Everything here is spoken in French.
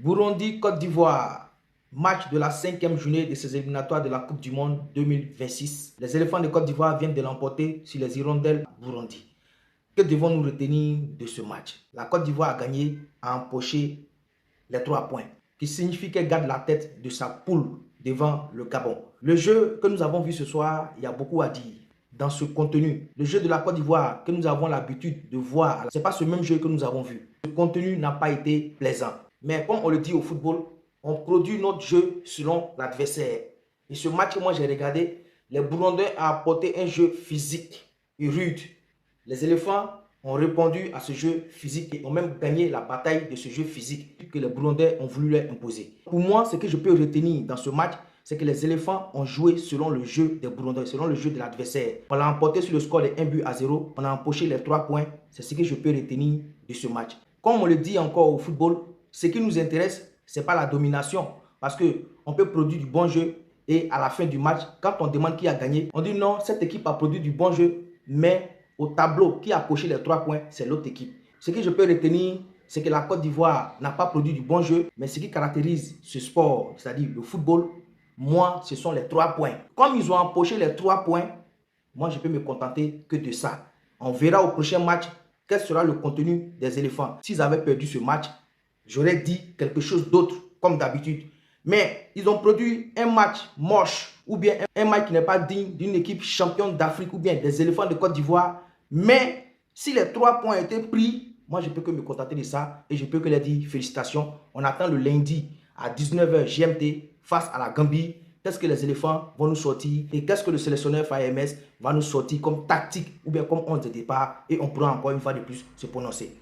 Burundi-Côte d'Ivoire, match de la 5e journée de ces éliminatoires de la Coupe du Monde 2026. Les éléphants de Côte d'Ivoire viennent de l'emporter sur les hirondelles Burundi. Que devons-nous retenir de ce match? La Côte d'Ivoire a gagné, a empoché les 3 points, qui signifie qu'elle garde la tête de sa poule devant le Gabon. Le jeu que nous avons vu ce soir, il y a beaucoup à dire dans ce contenu. Le jeu de la Côte d'Ivoire que nous avons l'habitude de voir, ce n'est pas ce même jeu que nous avons vu. Le contenu n'a pas été plaisant. Mais comme on le dit au football, on produit notre jeu selon l'adversaire. Et ce match que moi j'ai regardé, les Burundais ont apporté un jeu physique et rude. Les éléphants ont répondu à ce jeu physique et ont même gagné la bataille de ce jeu physique que les Burundais ont voulu leur imposer. Pour moi, ce que je peux retenir dans ce match, c'est que les éléphants ont joué selon le jeu des Burundais, selon le jeu de l'adversaire. On l'a emporté sur le score de 1-0, on a empoché les 3 points. C'est ce que je peux retenir de ce match. Comme on le dit encore au football, ce qui nous intéresse, ce n'est pas la domination. Parce qu'on peut produire du bon jeu et à la fin du match, quand on demande qui a gagné, on dit non, cette équipe a produit du bon jeu, mais au tableau, qui a coché les 3 points, c'est l'autre équipe. Ce que je peux retenir, c'est que la Côte d'Ivoire n'a pas produit du bon jeu, mais ce qui caractérise ce sport, c'est-à-dire le football, moi, ce sont les 3 points. Comme ils ont empoché les 3 points, moi, je peux me contenter que de ça. On verra au prochain match quel sera le contenu des éléphants. S'ils avaient perdu ce match, j'aurais dit quelque chose d'autre, comme d'habitude. Mais ils ont produit un match moche, ou bien un match qui n'est pas digne d'une équipe championne d'Afrique, ou bien des éléphants de Côte d'Ivoire. Mais si les 3 points étaient pris, moi je peux que me contenter de ça et je peux que leur dire félicitations. On attend le lundi à 19h GMT face à la Gambie. Qu'est-ce que les éléphants vont nous sortir et qu'est-ce que le sélectionneur FAMS va nous sortir comme tactique ou bien comme 11 de départ, et on pourra encore une fois de plus se prononcer.